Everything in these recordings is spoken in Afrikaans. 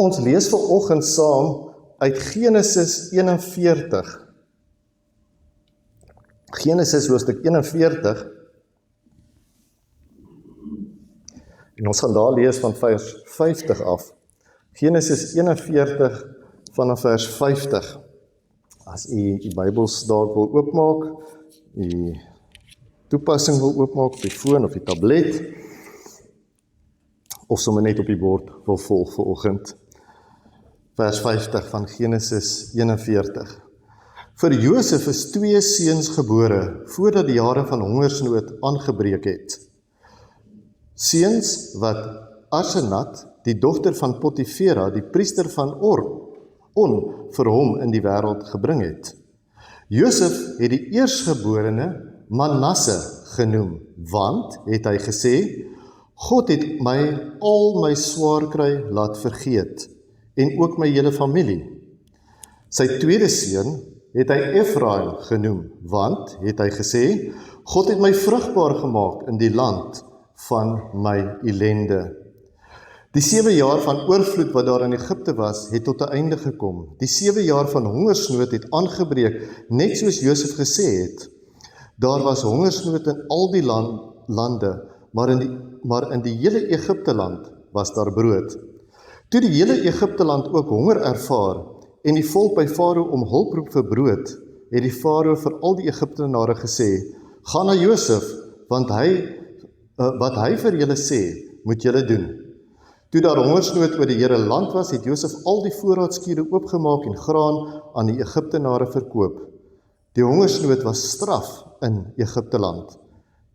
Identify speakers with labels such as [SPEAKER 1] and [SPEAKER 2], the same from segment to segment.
[SPEAKER 1] Ons lees vanoggend saam uit Genesis 41. Genesis hoofstuk 41. En ons gaan daar lees van vers 50 af. Genesis 41 vanaf vers 50. As u die Bybels daar wil oopmaak, die toepassing wil oopmaak op die foon of die tablet, of sommer net op die bord wil volg vanoggend. Vers 50 van Genesis 41. Vir Josef is 2 seuns gebore, voordat die jare van hongersnood aangebreek het. Seuns wat Asenat, die dogter van Potifera, die priester van On, vir hom in die wêreld gebring het. Josef het die eerstgeborene Manasse genoem, want, het hy gesê, God het my al my swaar kry laat vergeet, en ook my hele familie. Sy tweede seun het hy Efraim genoem, want, het hy gesê, God het my vrugbaar gemaak in die land van my ellende. Die 7 jaar van oorvloed wat daar in Egipte was, het tot 'n einde gekom. Die 7 jaar van hongersnood het aangebreek, net soos Josef gesê het. Daar was hongersnood in al die lande, maar in die hele Egipte land was daar brood. Toe die hele Egipte land ook honger ervaar, en die volk by Farao om hulp roep vir brood, het die Farao vir al die Egiptenare gesê, gaan na Josef, want wat hy vir julle sê, moet julle doen. Toe daar hongersnood oor die hele land was, het Josef al die voorraadskure oopgemaak en graan aan die Egiptenare verkoop. Die hongersnood was straf in Egipteland.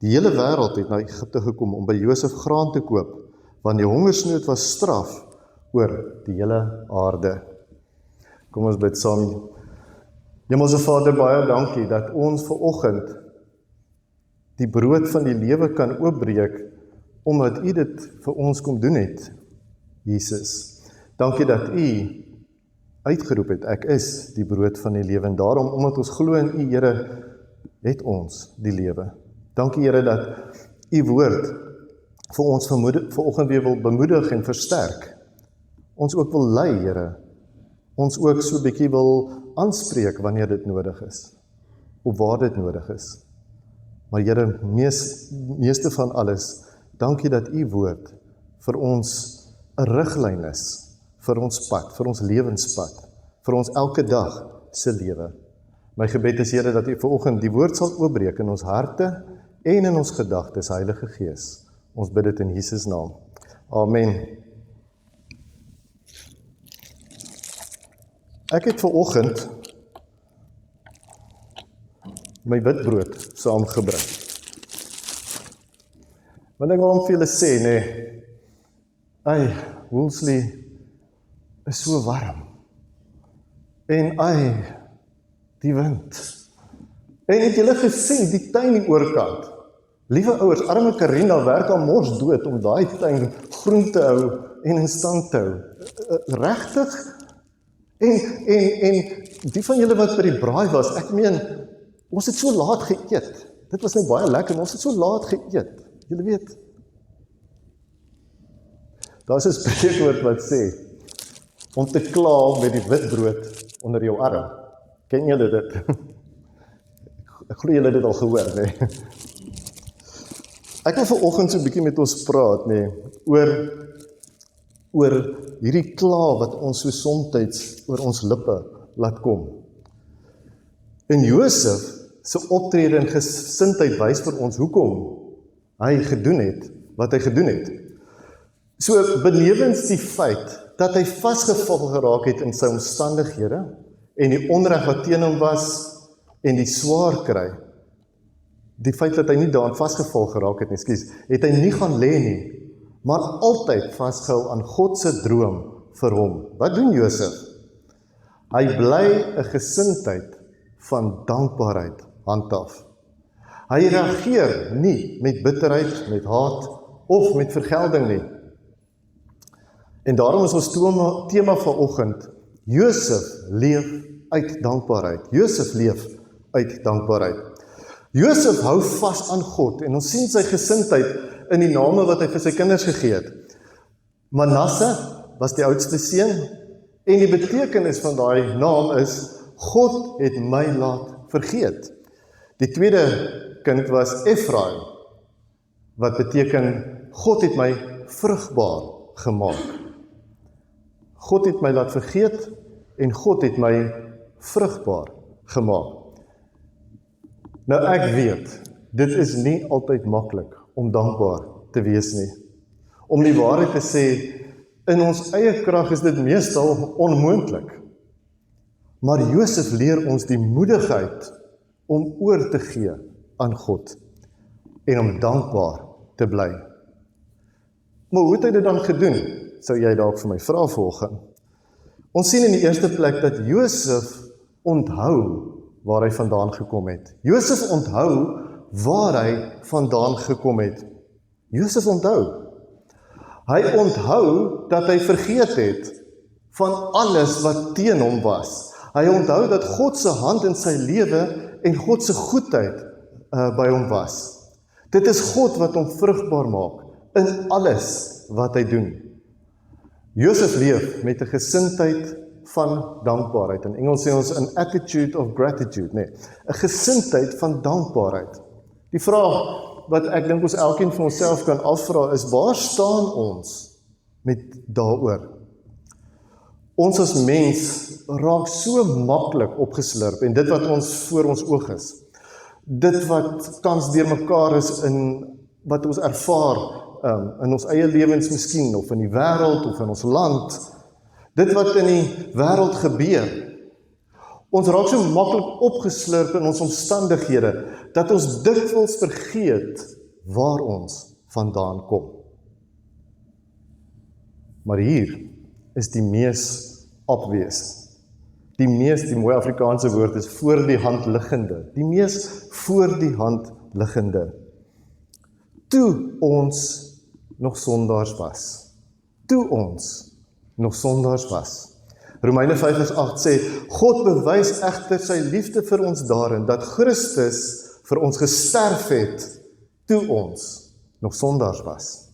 [SPEAKER 1] Die hele wêreld het na Egipte gekom om by Josef graan te koop, want die hongersnood was straf oor die hele aarde. Kom ons bid saam. Hemelse Vader, baie dankie dat ons vanoggend die brood van die lewe kan oopbreek, omdat U dit vir ons kom doen het, Jesus. Dankie dat U uitgeroep het, ek is die brood van die lewe, en daarom, omdat ons glo in U, Here, het ons die lewe. Dankie, Here, dat U woord vir ons vanoggend weer wil bemoedig en versterk. Ons ook wil lei, Here. Ons ook so 'n bietjie wil aanspreek wanneer dit nodig is, of waar dit nodig is. Maar Here, meeste van alles, dankie dat U woord vir ons 'n riglyn is, vir ons pad, vir ons lewenspad, vir ons elke dag se lewe. My gebed is, Here, dat U vanoggend die woord sal oopbreek in ons harte en in ons gedagtes, Heilige Gees. Ons bid dit in Jesus naam. Amen. Ek het vanoggend my witbrood saamgebring. Want ek wil hom vir julle sê, nee, Woolsley is so warm. En die wind. En het julle gesien, die tuin die oorkant? Liewe ouers, arme Karina werk al mors dood om daai tuin groen te hou en in stand te hou. Regtig? En die van julle wat by die braai was, ek meen, ons het so laat geëet. Dit was nou baie lekker, maar ons het so laat geëet. Julle weet. Daar is 'n spreekwoord wat sê, om te kla met die witbrood onder jou arm. Ken julle dit? Ek glo julle het dit al gehoor, nee. Ek wil vanoggend so 'n bietjie met ons praat, nee, oor hierdie kla wat ons so somtyds oor ons lippe laat kom. En Josef se optrede en gesindheid wys vir ons hoekom hy gedoen het wat hy gedoen het. So benewens die feit dat hy vasgeval geraak het in sy omstandighede en die onreg wat teen hom was en die swaar kry, die feit dat hy nie daarin vasgeval geraak het, het hy nie gaan lê nie, maar altyd vasgehou aan God se droom vir hom. Wat doen Josef? Hy bly 'n gesindheid van dankbaarheid handhaaf. Hy reageer nie met bitterheid, met haat of met vergelding nie. En daarom is ons tema vanoggend, Josef leef uit dankbaarheid. Josef leef uit dankbaarheid. Josef hou vas aan God en ons sien sy gesindheid in die name wat hy vir sy kinders gegee het. Manasse was die oudste seun, en die betekenis van daai naam is, God het my laat vergeet. Die tweede kind was Efraim, wat beteken, God het my vrugbaar gemaak. God het my laat vergeet, en God het my vrugbaar gemaak. Nou ek weet, dit is nie altyd maklik om dankbaar te wees nie. Om die waarheid te sê, in ons eie krag is dit meestal onmoontlik. Maar Josef leer ons die moedigheid om oor te gee aan God en om dankbaar te bly. Maar hoe het hy dit dan gedoen? Sou jy dalk vir my vra volgens? Ons sien in die eerste plek dat Josef onthou waar hy vandaan gekom het. Josef onthou waar hy vandaan gekom het. Josef onthou. Hy onthou dat hy vergeet het van alles wat teen hom was. Hy onthou dat God se hand in sy lewe en God se goedheid by hom was. Dit is God wat hom vrugbaar maak in alles wat hy doen. Josef leef met 'n gesindheid van dankbaarheid. In Engels sê ons an attitude of gratitude, nee, 'n gesindheid van dankbaarheid. Die vraag wat ek dink ons elkeen van onsself kan afvra is, waar staan ons met daaroor? Ons as mens raak so maklik opgeslurp en dit wat ons voor ons oog is, dit wat tans deurmekaar is in wat ons ervaar in ons eie lewens miskien, of in die wêreld, of in ons land, dit wat in die wêreld gebeur. Ons raak so maklik opgeslurp in ons omstandighede, dat ons dikwels vergeet waar ons vandaan kom. Maar hier is die mees obvious. Die mooi Afrikaanse woord is voor die hand liggende. Die mees voor die hand liggende. Toe ons nog sondaars was. Toe ons nog sondaars was. Romeine 5:8 sê, God bewys egter sy liefde vir ons daarin, dat Christus vir ons gesterf het, toe ons nog sondaars was.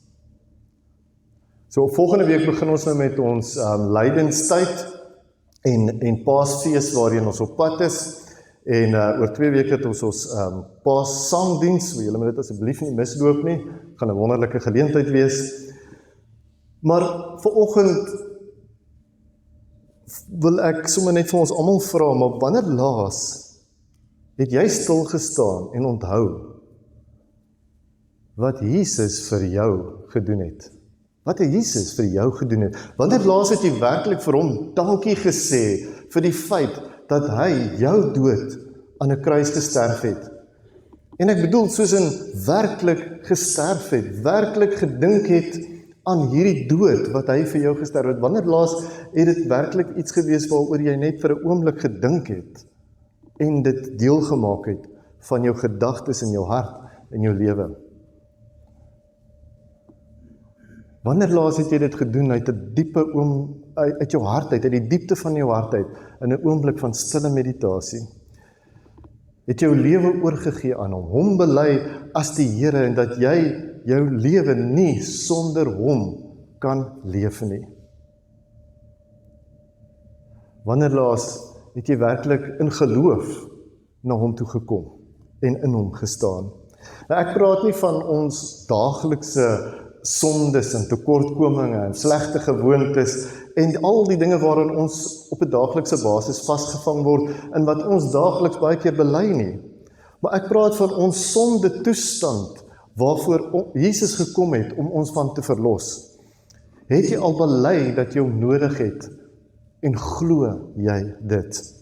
[SPEAKER 1] So volgende week begin ons nou met ons lydenstyd en Paasfees waarheen ons op pad is. En oor 2 weke het ons Paas sangdiens, julle moet dit asseblief nie misloop nie, gaan 'n wonderlike geleentheid wees. Maar vanoggend wil ek sommer net vir ons almal vra, maar wanneer laas het jy stil gestaan en onthou wat Jesus vir jou gedoen het? Wat het Jesus vir jou gedoen het? Wanneer laas het jy werklik vir hom dankie gesê vir die feit dat hy jou dood aan 'n kruis gesterf het? En ek bedoel soos in werklik gesterf het, werklik gedink het aan hierdie dood wat hy vir jou gesterf het. Wanneer laas het dit werklik iets gewees waaroor jy net vir 'n oomblik gedink het en dit deel gemaak het van jou gedagtes in jou hart en jou lewe? Wanneer laas het jy dit gedoen uit 'n diepe uit jou hart uit die diepte van jou hart uit, in 'n oomblik van stille meditasie? Het jou lewe oorgegee aan hom bely as die Here en dat jy jou lewe nie sonder hom kan leef nie? Wanneer laas het jy werklik in geloof na hom toe gekom en in hom gestaan? Nou ek praat nie van ons daaglikse sondes en tekortkominge en slegte gewoontes en al die dinge waarin ons op 'n daaglikse basis vasgevang word en wat ons daagliks baie keer bely nie. Maar ek praat van ons sonde toestand waarvoor Jesus gekom het om ons van te verlos. Het jy al bely dat jy hom nodig het en glo jy dit?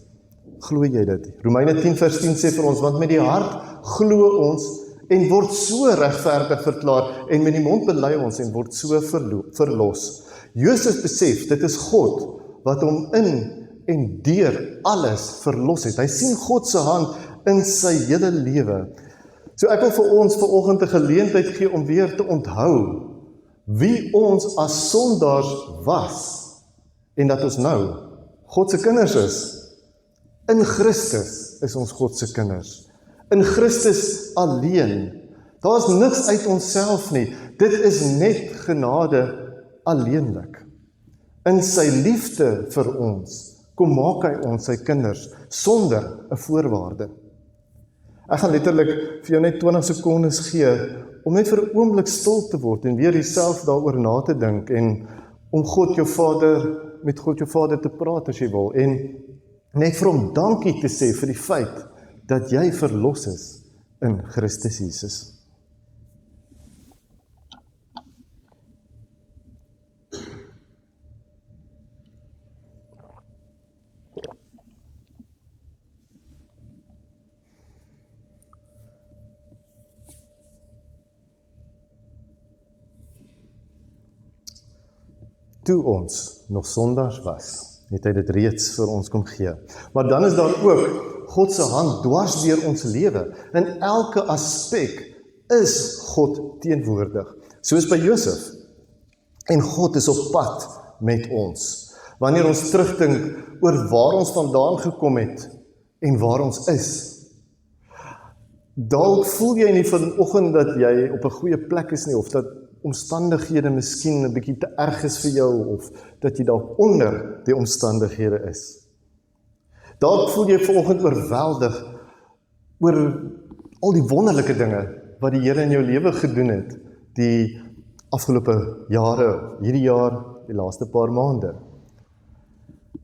[SPEAKER 1] Glo jy dit? Romeine 10:10 sê vir ons, want met die hart glo ons en word so regverdig verklaar, en met die mond bely ons en word so verlos. Josef besef, dit is God wat hom in en deur alles verlos het. Hy sien God se hand in sy hele lewe. So ek wil vir ons vanoggend 'n geleentheid gee om weer te onthou wie ons as sondaars was en dat ons nou God se kinders is. In Christus is ons God se kinders. In Christus alleen. Daar is niks uit onsself nie. Dit is net genade alleenlik. In sy liefde vir ons, kom maak hy ons sy kinders, sonder 'n voorwaarde. Ek gaan letterlik vir jou net 20 sekondes gee, om net vir 'n oomblik stil te word, en weer jouself daaroor na te dink, en om met God jou Vader te praat as jy wil, en net vir hom dankie te sê vir die feit, dat jy verlos is in Christus Jesus. Toe ons nog sondaars was, het hy dit reeds vir ons kom gee. Maar dan is daar ook God se hand dwars deur ons lewe. In elke aspek is God teenwoordig, soos by Josef. En God is op pad met ons. Wanneer ons terugdink oor waar ons vandaan gekom het en waar ons is. Dalk voel jy nie vanoggend dat jy op 'n goeie plek is nie, of dat omstandighede miskien 'n bietjie te erg is vir jou, of dat jy dalk onder die omstandighede is. Dalk voel jy vanoggend oorweldig oor al die wonderlike dinge wat die Here in jou lewe gedoen het, die afgelope jare, hierdie jaar, die laaste paar maande.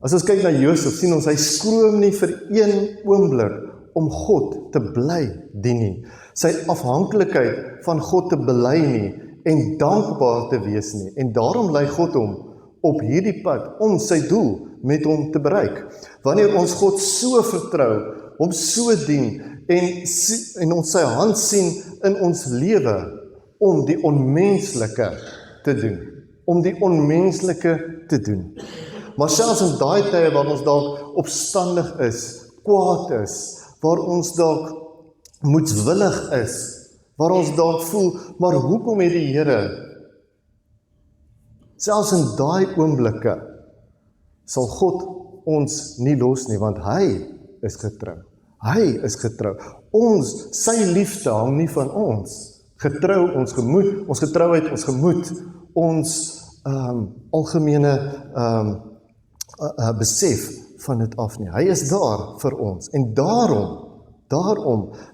[SPEAKER 1] As ons kyk na Josef, sien ons hy skroom nie vir een oomblik om God te bly dien nie, sy afhanklikheid van God te bely nie, en dankbaar te wees nie, en daarom lei God hom op hierdie pad om sy doel met hom te bereik. Wanneer ons God so vertrou, hom so dien, en ons sy hand sien in ons lewe, om die onmenslike te doen, Maar selfs in daai tye waar ons dalk opstandig is, kwaad is, waar ons dalk moedswillig is, waar ons dalk voel, maar hoekom het die Here, selfs in daai oomblikke, sal God ons nie los nie, want hy is getrou. Sy liefde hang nie van ons. Ons getrouheid, ons gemoed, ons algemene besef van dit af nie. Hy is daar vir ons, en daarom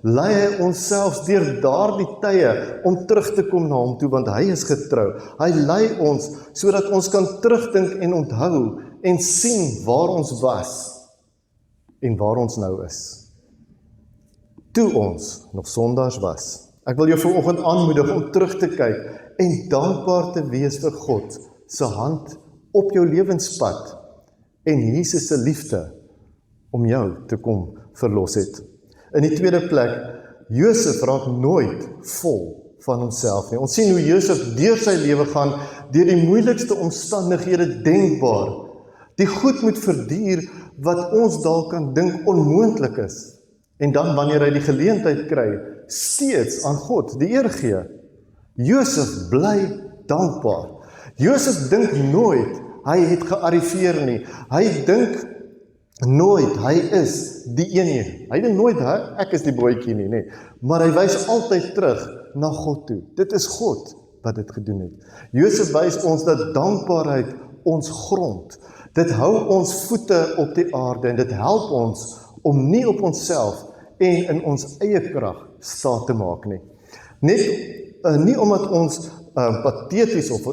[SPEAKER 1] lei hy ons selfs deur daardie tye om terug te kom na hom toe, want hy is getrou. Hy lei ons sodat ons kan terugdink en onthou en sien waar ons was en waar ons nou is. Toe ons nog sondaars was. Ek wil jou vanoggend aanmoedig om terug te kyk en dankbaar te wees vir God se hand op jou lewenspad en Jesus se liefde om jou te kom verlos het. In die tweede plek, Josef raak nooit vol van homself nie. Ons sien hoe Josef deur sy lewe gaan, deur die moeilikste omstandighede denkbaar. Die goed moet verduur wat ons dalk kan dink onmoontlik is. En dan wanneer hy die geleentheid kry, steeds aan God die eer gee. Josef bly dankbaar. Josef dink nooit hy het gearriveer nie. Hy dink nooit hy is die een nie. Hy dink nooit ek is die boetjie nie, maar hy wys altyd terug na God toe. Dit is God wat dit gedoen het. Josef wys ons dat dankbaarheid ons grond. Dit hou ons voete op die aarde en dit help ons om nie op onsself en in ons eie krag staat te maak nie. Nie omdat ons pateties of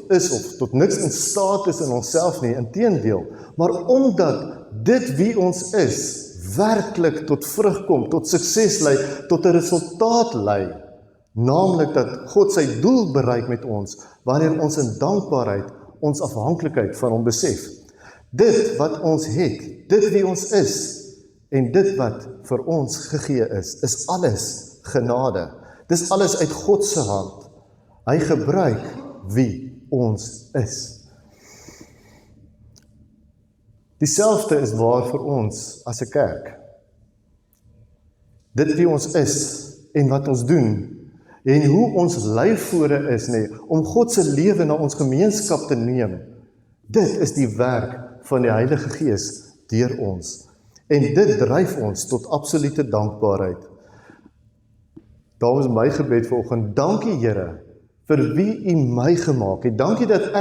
[SPEAKER 1] tot niks in staat is in onsself nie, inteendeel, maar omdat dit wie ons is, werklik tot vrug kom, tot sukses lei, tot 'n resultaat lei, naamlik dat God sy doel bereik met ons, wanneer ons in dankbaarheid ons afhanklikheid van hom besef. Dit wat ons het, dit wie ons is, en dit wat vir ons gegee is alles genade. Dis alles uit God se hand. Hy gebruik wie ons is. Dieselfde is waar vir ons as 'n kerk. Dit wie ons is en wat ons doen, en hoe ons leifvore is, om God se lewe na ons gemeenskap te neem, dit is die werk van die Heilige Gees deur ons. En dit dryf ons tot absolute dankbaarheid. Daar is my gebed vanoggend. Dankie Here vir wie U my gemaak het. Dankie dat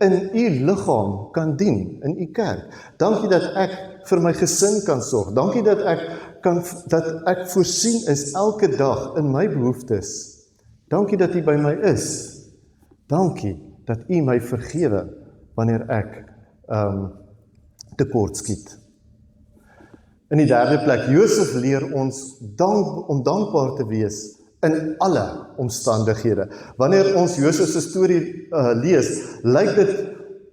[SPEAKER 1] in u liggaam kan dien, in u kerk. Dankie dat ek vir my gesin kan sorg. Dankie dat ek voorsien is elke dag in my behoeftes. Dankie dat u by my is. Dankie dat u my vergewe wanneer ek tekort skiet. In die derde plek, Josef leer ons om dankbaar te wees in alle omstandighede. Wanneer ons Josef se storie lees, lyk dit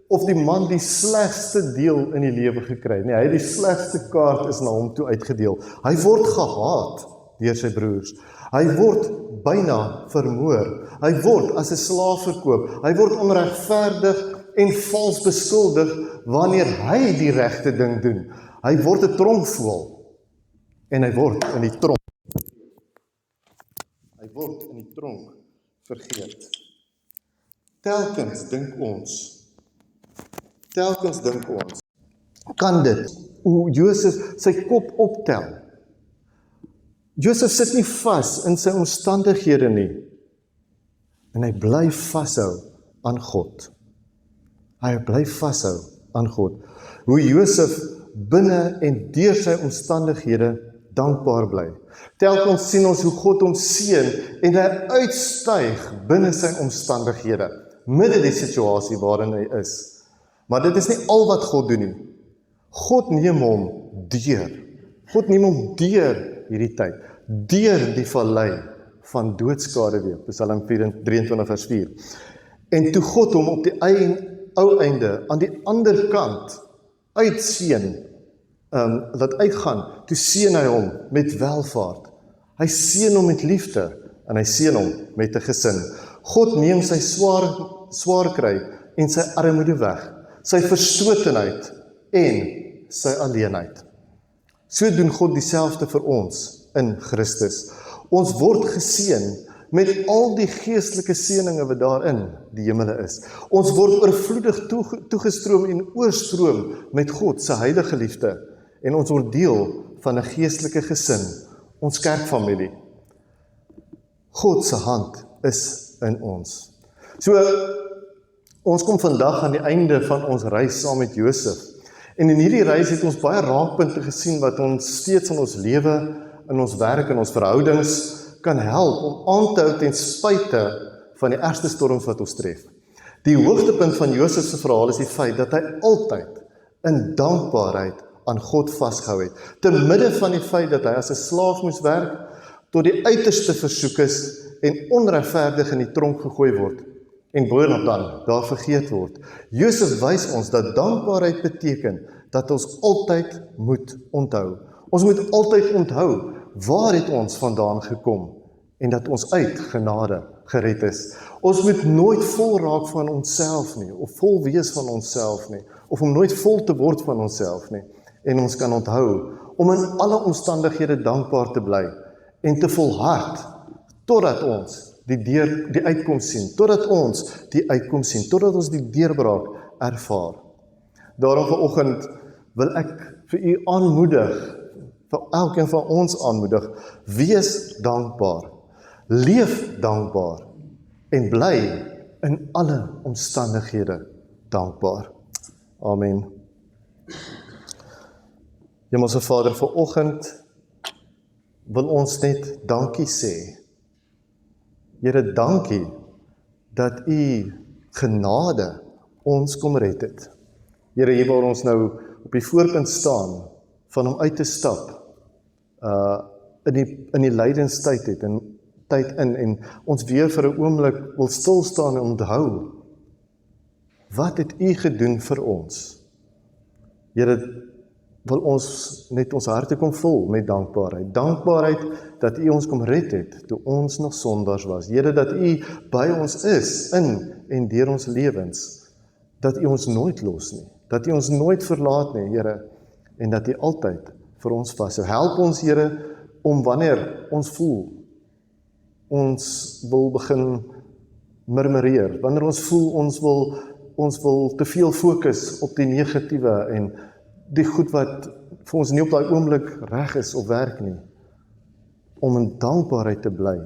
[SPEAKER 1] of die man die slegste deel in die lewe gekry. Nee, hy het die slegste kaart is na hom toe uitgedeel. Hy word gehaat deur sy broers. Hy word byna vermoor. Hy word as 'n slaaf verkoop. Hy word onregverdig en vals beskuldig wanneer hy die regte ding doen. Hy word 'n tronkvoël en hy word in die tronk. Hy word in die tronk vergeet. Telkens dink ons, kan dit, hoe Josef sy kop optel. Josef sit nie vas in sy omstandighede nie, en hy bly vashou aan God. Hy bly vashou aan God. Hoe Josef binne en deur sy omstandighede dankbaar bly. Telkens sien ons hoe God hom seën en hy uitstyg binne sy omstandighede, midde die situasie waarin hy is. Maar dit is nie al wat God doen nie. God neem hom deur. God neem hom deur hierdie tyd, deur die vallei van doodskaduwee, Psalm 23 vers 4. En toe God hom op die ou einde, aan die ander kant, uitseën, laat uitgaan, toe seën hy hom met welvaart. Hy seën hom met liefde, en hy seën hom met 'n gesin. God neem sy swaar kry en sy armoede weg, sy verstotenheid en sy alleenheid. So doen God dieselfde vir ons in Christus. Ons word geseën met al die geestelike seëninge wat daarin die hemele is. Ons word oorvloedig toegestroom en oorstroom met God se heilige liefde en ons word deel van 'n geestelike gesin, ons kerkfamilie. God se hand is in ons. So, ons kom vandag aan die einde van ons reis saam met Josef. En in hierdie reis het ons baie raakpunte gesien wat ons steeds in ons lewe, in ons werk, in ons verhoudings kan help om aan te hou ten spyte van die ergste storms wat ons tref. Die hoogtepunt van Josef se verhaal is die feit dat hy altyd in dankbaarheid aan God vasgehou het, te midde van die feit dat hy as 'n slaaf moes werk, tot die uiterste versoek is en onregverdig in die tronk gegooi word, en boonop dan daar vergeet word. Josef wys ons dat dankbaarheid beteken dat ons altyd moet onthou. Ons moet altyd onthou, waar het ons vandaan gekom, en dat ons uit genade gered is. Ons moet nooit vol raak van onsself nie, of vol wees van onsself nie, of om nooit vol te word van onsself nie. En ons kan onthou, om in alle omstandighede dankbaar te bly, en te volhard, totdat ons die uitkoms sien, totdat ons die deurbraak ervaar. Daarom vanoggend wil ek vir u aanmoedig, vir elkeen van ons aanmoedig, wees dankbaar, leef dankbaar, en bly in alle omstandighede dankbaar. Amen. Hemelse Vader, vanoggend wil ons net dankie sê. Here, dankie dat u genade ons kom red het. Here, hier waar ons nou op die voorpunt staan van om uit te stap in die lydenstyd het en ons weer vir 'n oomblik wil stil staan en onthou, wat het u gedoen vir ons? Here, wil ons net ons harte kom vul met dankbaarheid. Dankbaarheid dat u ons kom red het, toe ons nog sondaars was. Here, dat u by ons is, in en deur ons lewens, dat u ons nooit los nie, dat u ons nooit verlaat nie, Here, en dat u altyd vir ons vashou. Help ons, Here, om wanneer ons voel, ons wil begin murmureer, wanneer ons voel, ons wil te veel fokus op die negatiewe en die goed wat vir ons nie op daai oomblik reg is of werk nie, om in dankbaarheid te bly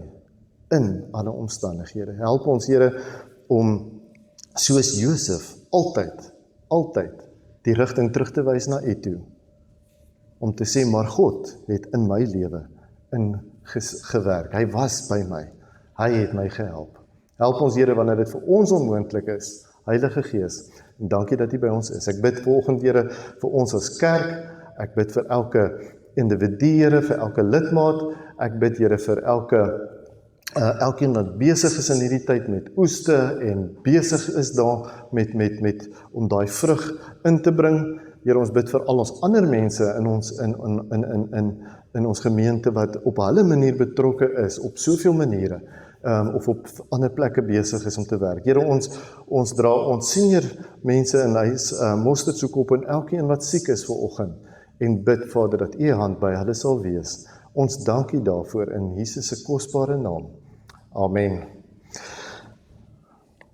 [SPEAKER 1] in alle omstandighede. Help ons, Here, om soos Josef altyd die rigting terug te wys na U toe, om te sê, maar God het in my lewe gewerk, hy was by my, hy het my gehelp. Help ons Here wanneer dit vir ons onmoontlik is, Heilige Gees, en dankie dat U by ons is. Ek bid vanoggend Here vir ons as kerk, ek bid vir elke individu Here, vir elke lidmaat, ek bid Here vir elkeen wat besig is in hierdie tyd met oeste en besig is daar met om daai vrug in te bring. Here, ons bid vir al ons ander mense in ons gemeente wat op hulle manier betrokke is, op soveel maniere, of op ander plekke besig is om te werk. Here, ons dra ons senior mense in huis mosterd soek op en elkeen wat siek is vanoggend en bid, Vader, dat U hand by hulle sal wees. Ons dank U daarvoor in Jesus se kosbare naam. Amen.